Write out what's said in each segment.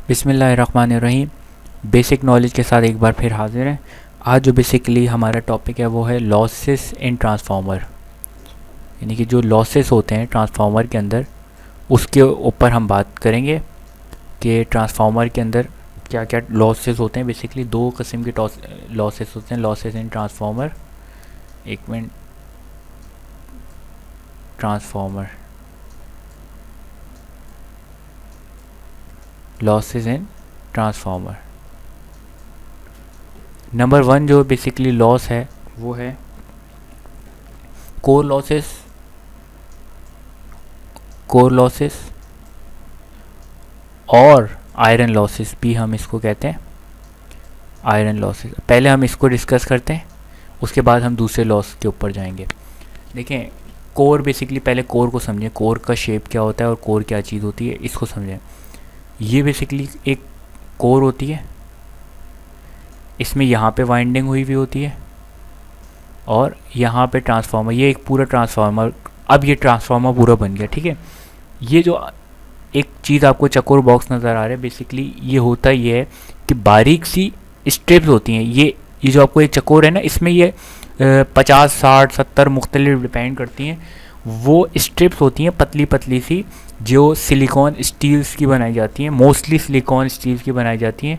बिस्मिल्लाहिर्रहमानिर्रहीम। Basic knowledge के साथ एक बार फिर हाजिर हैं। आज जो बेसिकली हमारा टॉपिक है वो है लॉसेस इन ट्रांसफार्मर, यानी कि जो लॉसेस होते हैं ट्रांसफार्मर के अंदर, उसके ऊपर हम बात करेंगे कि ट्रांसफार्मर के अंदर क्या क्या लॉसेस होते हैं। बेसिकली दो किस्म के लॉसेस होते हैं, लॉसेस इन ट्रांसफार्मर। एक minute, transformer losses in transformer. Number one जो बेसिकली लॉस है वो है कोर लॉसेस। कोर लॉसेस और आयरन लॉसेस भी हम इसको कहते हैं, आयरन लॉसेस। पहले हम इसको डिस्कस करते हैं, उसके बाद हम दूसरे लॉस के ऊपर जाएंगे। देखें, कोर बेसिकली पहले कोर को समझें, कोर का शेप क्या होता है और कोर क्या चीज़ होती है, इसको समझें। ये बेसिकली एक कोर होती है, इसमें यहाँ पे वाइंडिंग हुई होती है और यहाँ पे ट्रांसफार्मर, ये एक पूरा ट्रांसफार्मर। अब ये ट्रांसफार्मर पूरा बन गया, ठीक है। ये जो एक चीज़ आपको चकोर बॉक्स नज़र आ रहा है, बेसिकली ये होता ये है कि बारीक सी स्ट्रिप्स होती हैं। ये जो आपको एक चकोर है ना, इसमें ये 50, 60, 70 मुख्तलिफ डिपेंड करती हैं, वो स्ट्रिप्स होती हैं पतली पतली सी, जो सिलिकॉन स्टील्स की बनाई जाती हैं, मोस्टली सिलिकॉन स्टील्स की बनाई जाती हैं।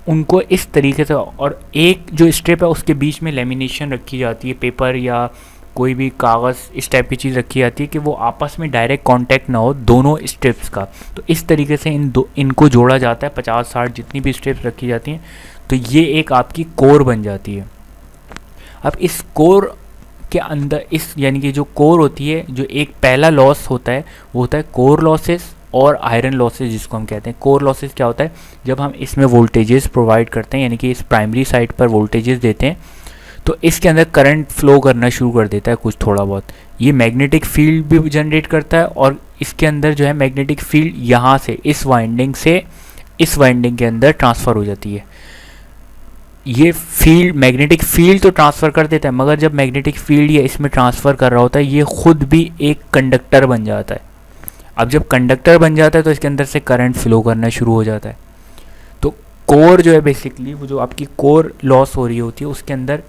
उनको इस तरीके से, और एक जो स्ट्रिप है उसके बीच में लेमिनेशन रखी जाती है, पेपर या कोई भी कागज़ इस टाइप की चीज़ रखी जाती है कि वो आपस में डायरेक्ट कांटेक्ट ना हो दोनों स्ट्रिप्स का। तो इस तरीके से इनको जोड़ा जाता है, 50-60 जितनी भी स्ट्रिप्स रखी जाती हैं, तो ये एक आपकी कोर बन जाती है। अब इस कोर के अंदर इस यानी कि जो कोर होती है, जो एक पहला लॉस होता है वो होता है कोर लॉसेस और आयरन लॉसेस, जिसको हम कहते हैं। कोर लॉसेस क्या होता है, जब हम इसमें वोल्टेजेस प्रोवाइड करते हैं, यानी कि इस प्राइमरी साइड पर वोल्टेजेस देते हैं, तो इसके अंदर करंट फ्लो करना शुरू कर देता है कुछ थोड़ा बहुत। ये मैग्नेटिक फील्ड भी जनरेट करता है और इसके अंदर जो है मैग्नेटिक फील्ड यहाँ से इस वाइंडिंग से इस वाइंडिंग के अंदर ट्रांसफ़र हो जाती है। ये फील्ड, मैग्नेटिक फील्ड तो ट्रांसफ़र कर देता है, मगर जब मैग्नेटिक फील्ड ये इसमें ट्रांसफ़र कर रहा होता है, ये खुद भी एक कंडक्टर बन जाता है। अब जब कंडक्टर बन जाता है तो इसके अंदर से करंट फ्लो करना शुरू हो जाता है। तो कोर जो है बेसिकली, वो जो आपकी कोर लॉस हो रही होती है, उसके अंदर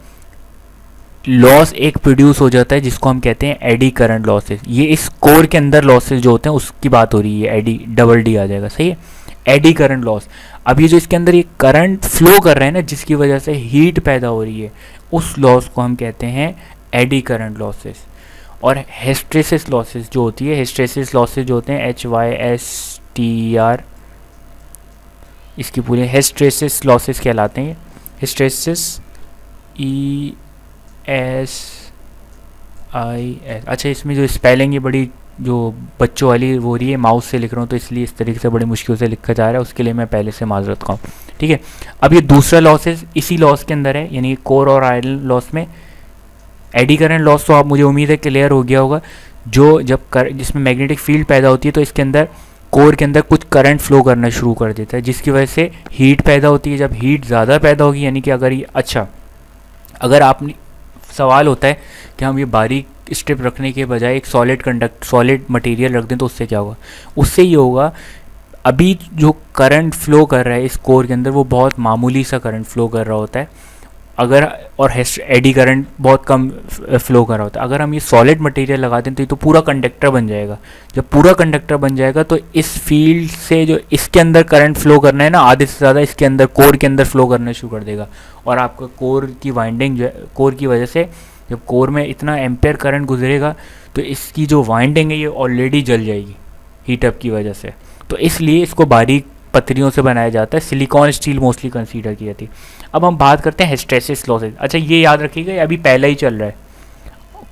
लॉस एक प्रोड्यूस हो जाता है जिसको हम कहते हैं एडी करंट लॉसेस। ये इस कोर के अंदर लॉसेस जो होते हैं उसकी बात हो रही है, एडी, डबल डी आ जाएगा, सही है, एडी करंट लॉस। अब ये जो इसके अंदर ये करंट फ्लो कर रहा है ना, जिसकी वजह से हीट पैदा हो रही है, उस लॉस को हम कहते हैं एडी करंट लॉसेस। और हिस्ट्रेसिस लॉसेस जो होती है, हिस्ट्रेसिस लॉसेस जो होते हैं HYSTER, इसकी पूरी हिस्ट्रेसिस लॉसेस कहलाते हैं। Hysteresis ESIS। अच्छा, इसमें जो स्पेलिंग है बड़ी जो बच्चों वाली हो रही है, माउस से लिख रहा हूँ तो इसलिए इस तरीके से बड़ी मुश्किल से लिखा जा रहा है, उसके लिए मैं पहले से माजरत खाऊँ, ठीक है। अब ये दूसरा लॉसेस इसी लॉस के अंदर है, यानी कोर और आयरन लॉस में। एडी करंट लॉस तो आप, मुझे उम्मीद है क्लियर हो गया होगा। जो जब जिसमें मैग्नेटिक फील्ड पैदा होती है तो इसके अंदर कोर के अंदर कुछ करंट फ्लो करना शुरू कर देता है, जिसकी वजह से हीट पैदा होती है। जब हीट ज़्यादा पैदा होगी, यानी कि अगर ये, अच्छा, अगर आप, सवाल होता है कि हम ये बारीक स्ट्रिप रखने के बजाय एक सॉलिड मटेरियल रख दें तो उससे क्या होगा। उससे ये होगा, अभी जो करंट फ्लो कर रहा है इस कोर के अंदर, वो बहुत मामूली सा करंट फ्लो कर रहा होता है, अगर, और एडी करंट बहुत कम फ्लो कर रहा होता है। अगर हम ये सॉलिड मटेरियल लगा दें तो ये तो पूरा कंडक्टर बन जाएगा। जब पूरा कंडक्टर बन जाएगा तो इस फील्ड से जो इसके अंदर करंट फ्लो करना है ना, आधे से ज़्यादा इसके अंदर, कोर के अंदर फ्लो करना शुरू कर देगा। और आपका कोर की वाइंडिंग जो है, कोर की वजह से जब कोर में इतना एम्पेयर करंट गुजरेगा तो इसकी जो वाइंडिंग है ये ऑलरेडी जल जाएगी हीटअप की वजह से। तो इसलिए इसको बारीक पत्रियों से बनाया जाता है, सिलिकॉन स्टील मोस्टली कंसीडर की जाती है। अब हम बात करते हैं हिस्ट्रेसिस लॉसेस। अच्छा, ये याद रखिएगा, अभी पहला ही चल रहा है।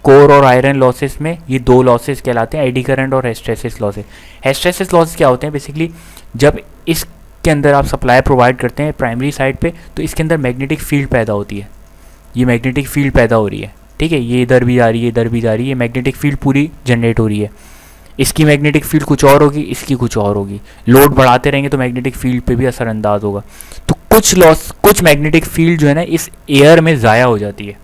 कोर और आयरन लॉसेस में ये दो लॉसेस कहलाते हैं, एडी करंट और हिस्ट्रेसिस लॉसेस। हिस्ट्रेसिस लॉसेस क्या होते हैं, बेसिकली जब इसके अंदर आप सप्लाई प्रोवाइड करते हैं प्राइमरी साइड पे, तो इसके अंदर मैग्नेटिक फील्ड पैदा होती है। ये मैग्नेटिक फील्ड पैदा हो रही है, ठीक है, ये इधर भी जा रही है, इधर भी जा रही है, मैग्नेटिक फील्ड पूरी जनरेट हो रही है। इसकी मैग्नेटिक फील्ड कुछ और होगी, इसकी कुछ और होगी। लोड बढ़ाते रहेंगे तो मैग्नेटिक फील्ड पे भी असरअंदाज होगा। तो कुछ मैग्नेटिक फील्ड जो है ना, इस एयर में ज़ाया हो जाती है।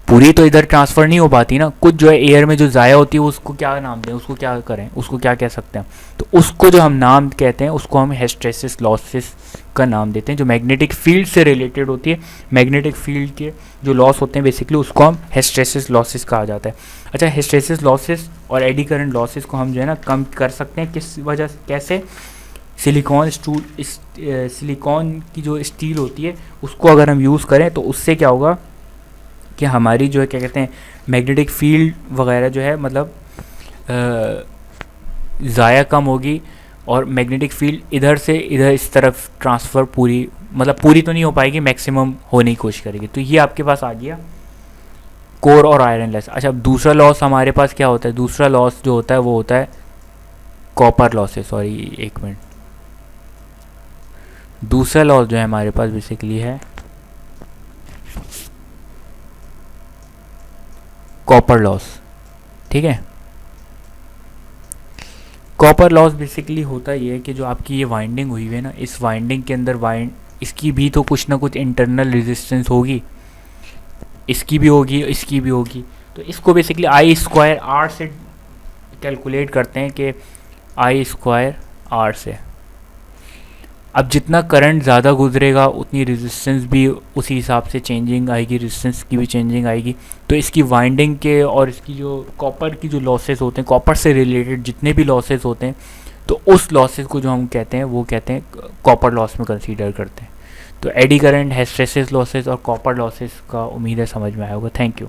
पूरी तो इधर ट्रांसफ़र नहीं हो पाती ना, कुछ जो है एयर में जो ज़ाया होती है उसको क्या नाम दें, उसको क्या करें, उसको क्या कह सकते हैं, तो उसको जो हम नाम कहते हैं उसको हम हिस्टैरिसीस लॉसेस का नाम देते हैं, जो मैग्नेटिक फील्ड से रिलेटेड होती है। मैग्नेटिक फील्ड के जो लॉस होते हैं बेसिकली उसको हम हिस्टैरिसीस लॉसेस कहा जाता है। अच्छा, हिस्टैरिसीस लॉसेस और एडी करंट लॉसेस को हम जो है ना कम कर सकते हैं, किस वजह से, कैसे? सिलिकॉन की जो स्टील होती है उसको अगर हम यूज़ करें तो उससे क्या होगा कि हमारी जो है क्या कहते हैं मैग्नेटिक फील्ड वगैरह जो है मतलब ज़ाया कम होगी, और मैग्नेटिक फील्ड इधर से इधर इस तरफ ट्रांसफ़र पूरी, मतलब पूरी तो नहीं हो पाएगी, मैक्सिमम होने की कोशिश करेगी। तो ये आपके पास आ गया कोर और आयरन लॉस। अच्छा, अब दूसरा लॉस हमारे पास क्या होता है? दूसरा लॉस जो होता है वो होता है कॉपर लॉस है, सॉरी एक मिनट, दूसरा लॉस जो है हमारे पास बेसिकली है कॉपर लॉस। ठीक है, कॉपर लॉस बेसिकली होता ये है कि जो आपकी ये वाइंडिंग हुई है ना, इस वाइंडिंग के अंदर इसकी भी तो कुछ ना कुछ इंटरनल रेजिस्टेंस होगी, इसकी भी होगी, इसकी भी होगी। तो इसको बेसिकली आई स्क्वायर आर से कैलकुलेट करते हैं कि आई स्क्वायर आर से अब जितना करंट ज़्यादा गुजरेगा उतनी रेजिस्टेंस भी उसी हिसाब से चेंजिंग आएगी, रेजिस्टेंस की भी चेंजिंग आएगी। तो इसकी वाइंडिंग के और इसकी जो कॉपर की जो लॉसेस होते हैं, कॉपर से रिलेटेड जितने भी लॉसेस होते हैं, तो उस लॉसेस को जो हम कहते हैं वो कहते हैं कॉपर लॉस में कंसीडर करते हैं। तो एडी करंट, हिस्टैरिसीस लॉसेस और कॉपर लॉसेस का उम्मीद है समझ में आया होगा। Thank you.